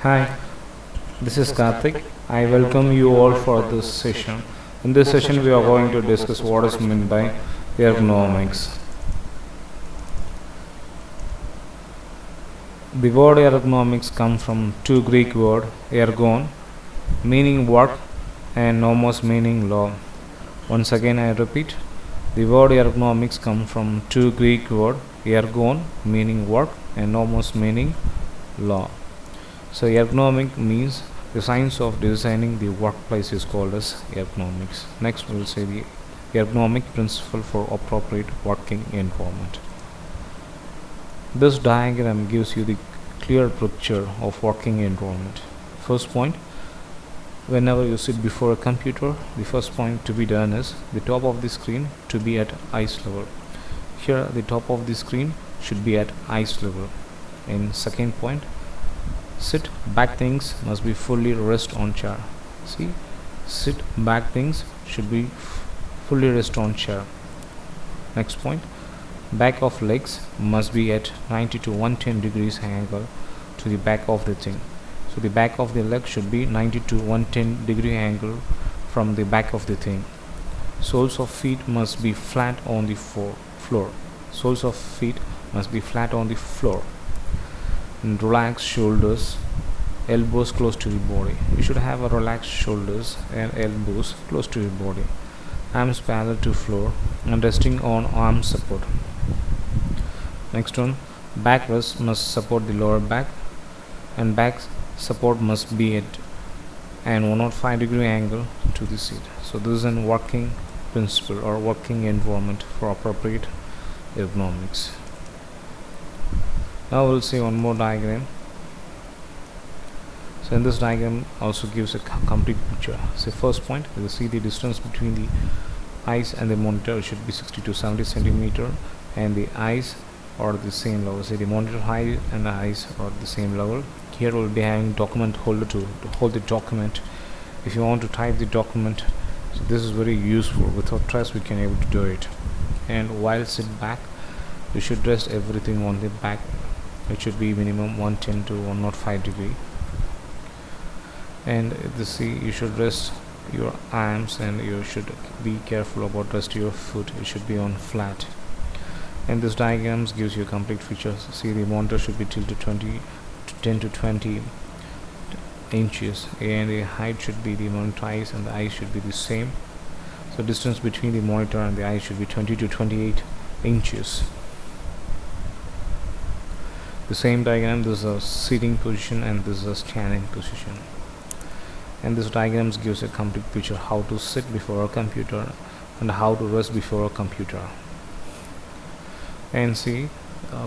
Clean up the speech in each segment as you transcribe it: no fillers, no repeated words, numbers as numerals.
Hi, this is Karthik. I welcome you all for this session. In this session, we are going to discuss what is meant by ergonomics. The word ergonomics comes from two Greek words, ergon, meaning work, and nomos, meaning law. Once again, I repeat, the word ergonomics comes from two Greek words, ergon, meaning work, and nomos, meaning law. So ergonomic means the science of designing the workplace is called as ergonomics. Next we will say the ergonomic principle for appropriate working environment. This diagram gives you the clear picture of working environment. First point, whenever you sit before a computer, the first point to be done is the top of the screen to be at eyes level. Here the top of the screen should be at eyes level. And second point, sit back things must be fully rest on chair. See, sit back things should be fully rest on chair. Next point, back of legs must be at 90 to 110 degrees angle to the back of the thing. So the back of the leg should be 90 to 110 degree angle from the back of the thing. Soles of feet must be flat on the floor. Soles of feet must be flat on the floor. And relax shoulders, elbows close to the body. You should have a relaxed shoulders and elbows close to your body. Arms parallel to floor and resting on arm support. Next one, back rest must support the lower back and back support must be at an 105 degree angle to the seat. So this is a working principle or working environment for appropriate ergonomics. Now we'll see one more diagram. So in this diagram also gives a complete picture. So first point, you will see the distance between the eyes and the monitor should be 60 to 70 centimeter, and the eyes are the same level. So the monitor height and the eyes are the same level. Here we'll be having document holder to hold the document. If you want to type the document, so this is very useful. Without stress we can able to do it. And while sit back, you should rest everything on the back. It should be minimum 110 to 105 degree. And you should rest your arms and you should be careful about rest your foot. It should be on flat. And this diagrams gives you complete features. See, the monitor should be tilted 10 to 20 inches, and the height should be the monitor eyes and the eyes should be the same. So distance between the monitor and the eye should be 20 to 28 inches. The same diagram, this is a sitting position and this is a standing position. And this diagrams gives a complete picture how to sit before a computer and how to rest before a computer. And see,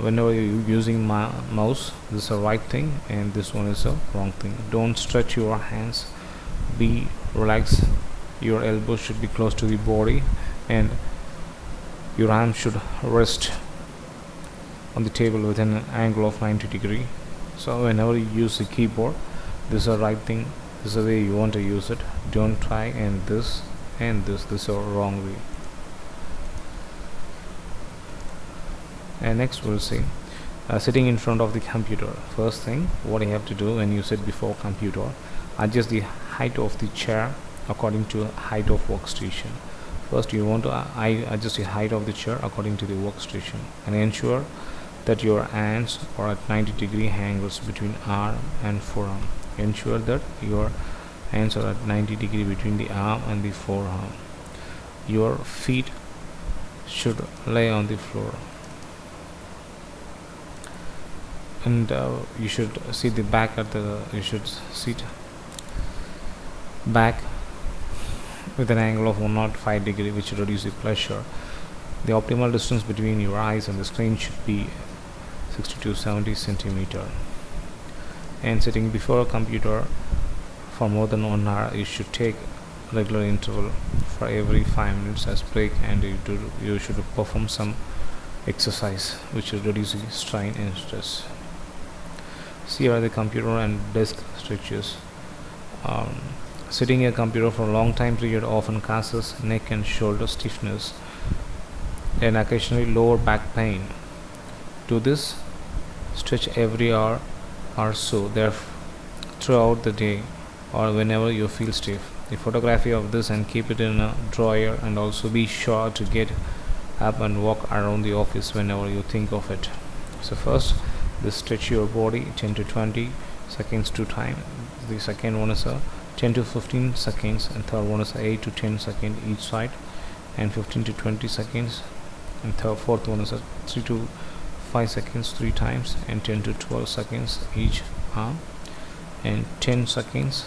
whenever you're using my mouse, this is a right thing and this one is a wrong thing. Don't stretch your hands, be relaxed. Your elbows should be close to the body and your arms should rest on the table with an angle of 90 degree. So whenever you use the keyboard, this is the right thing, this is the way you want to use it. Don't try and this is a wrong way. And next we'll see sitting in front of the computer. First thing what you have to do when you sit before computer, adjust the height of the chair according to height of workstation. First you want to adjust the height of the chair according to the workstation and ensure that your hands are at 90 degree angles between arm and forearm. Ensure that your hands are at 90 degree between the arm and the forearm. Your feet should lay on the floor. And you should see the back you should sit back with an angle of 105 degree, which will reduce the pressure. The optimal distance between your eyes and the screen should be 60 to 70 centimeter. And sitting before a computer for more than 1 hour, you should take regular interval for every 5 minutes as break, and you should perform some exercise which will reduce the strain and stress. See here the computer and desk stretches. Sitting at a computer for a long time period often causes neck and shoulder stiffness and occasionally lower back pain. Do this stretch every hour or so. throughout the day or whenever you feel stiff. The photography of this and keep it in a drawer, and also be sure to get up and walk around the office whenever you think of it. So first, this stretch your body 10 to 20 seconds to time. The second one is a 10 to 15 seconds, and third one is 8 to 10 seconds each side, and 15 to 20 seconds, and fourth one is a 3 to 5 seconds 3 times, and 10 to 12 seconds each arm, and 10 seconds,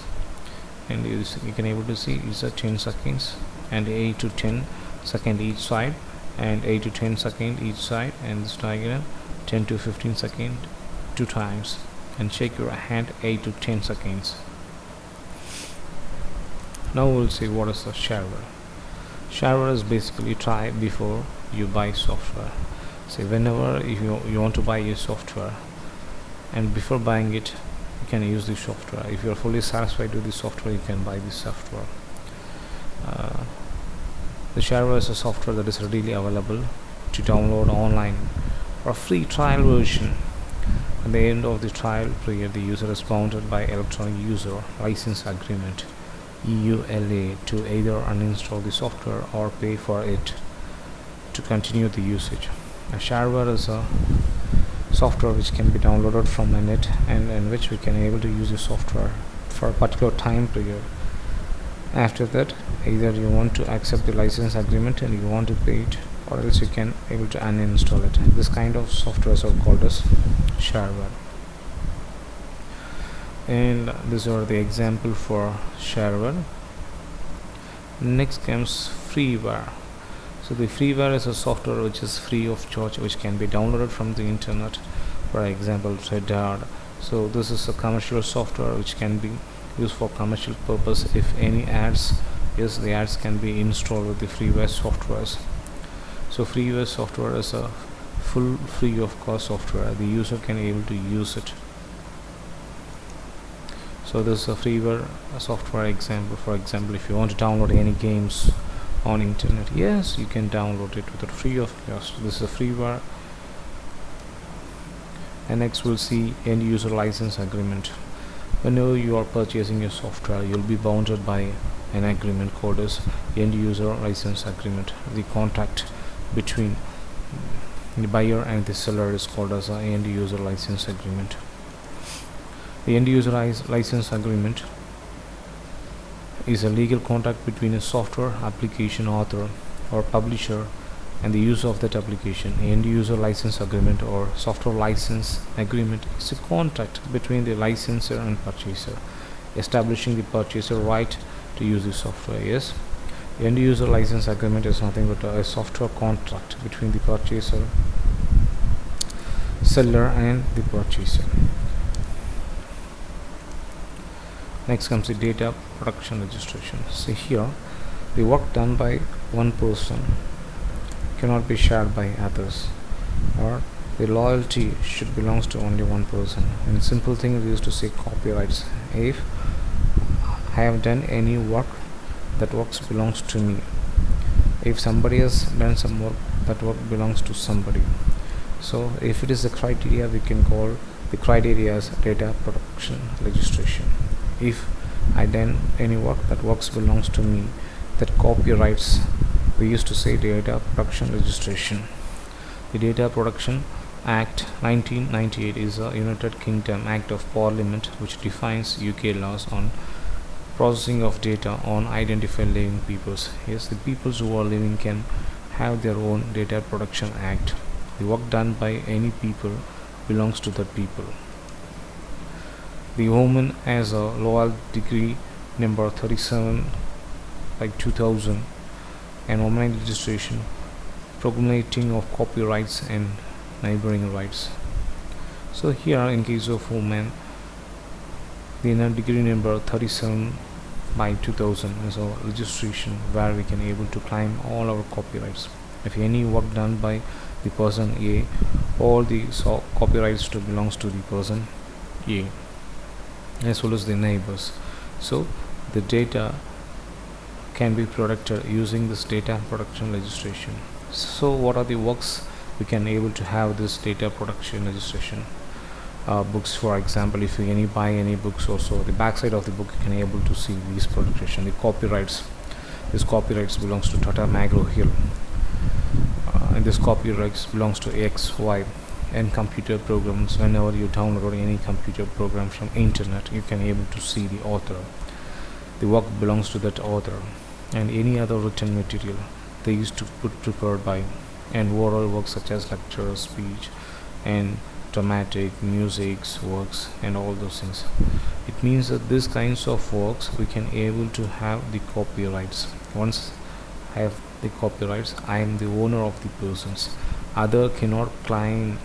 and you can able to see is a 10 seconds, and 8 to 10 second each side, and 8 to 10 second each side, and this diagram 10 to 15 second 2 times, and shake your hand 8 to 10 seconds. Now we'll see what is a shareware. Shareware is basically try before you buy software. See, whenever if you want to buy a software, and before buying it you can use the software. If you are fully satisfied with the software, you can buy the software. The shareware is a software that is readily available to download online for a free trial version. At the end of the trial period, the user is bounded by electronic user license agreement EULA to either uninstall the software or pay for it to continue the usage. A shareware is a software which can be downloaded from a net, and in which we can able to use the software for a particular time period. After that, either you want to accept the license agreement and you want to pay it, or else you can able to uninstall it. This kind of softwares are called as shareware. And these are the example for shareware. Next comes freeware. So the freeware is a software which is free of charge, which can be downloaded from the internet. For example, Redard. So this is a commercial software which can be used for commercial purpose. If any ads, yes, the ads can be installed with the freeware softwares. So freeware software is a full free of cost software. The user can able to use it. So this is a freeware software example. For example, if you want to download any games on internet, yes, you can download it with a free of cost. This is a freeware. And next we'll see end user license agreement. Whenever you are purchasing a software, you'll be bounded by an agreement called as end user license agreement. The contract between the buyer and the seller is called as an end user license agreement. The end user license agreement is a legal contract between a software application author or publisher and the user of that application. The end user license agreement or software license agreement is a contract between the licensor and purchaser, establishing the purchaser right to use the software. Yes, the end user license agreement is nothing but a software contract between the purchaser, seller, and the purchaser. Next comes the data protection registration. See here, the work done by one person cannot be shared by others, or the loyalty should belongs to only one person. And simple thing is used to say copyrights. If I have done any work, that work belongs to me. If somebody has done some work, that work belongs to somebody. So if it is a criteria, we can call the criteria as data protection registration. If I done any work, that works belongs to me, that copyrights, we used to say data protection registration. The Data Protection Act 1998 is a United Kingdom Act of Parliament which defines UK laws on processing of data on identified living peoples. Yes, the peoples who are living can have their own Data Protection Act. The work done by any people belongs to that people. The woman has a Lowell degree number 37 by 2000 and online registration promulgating of copyrights and neighboring rights. So here in case of women, the degree number 37 by 2000 is a registration where we can able to claim all our copyrights. If any work done by the person A, all the copyrights to belongs to the person A as well as the neighbors. So the data can be protected using this data protection registration. So what are the works we can able to have this data protection registration? books. For example, if you buy any books, also the backside of the book you can able to see these protection, the copyrights. This copyrights belongs to Tata Magro Hill, and this copyrights belongs to XY. And computer programs, whenever you download any computer program from internet, you can able to see the author. The work belongs to that author, and any other written material they used to put prepared by, and oral works such as lecture, speech, and dramatic musics works, and all those things. It means that these kinds of works we can able to have the copyrights. Once I have the copyrights, I am the owner of the persons. Other cannot claim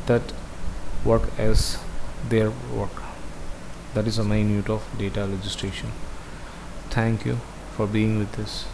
that work as their work. That is the main unit of data registration. Thank you for being with us.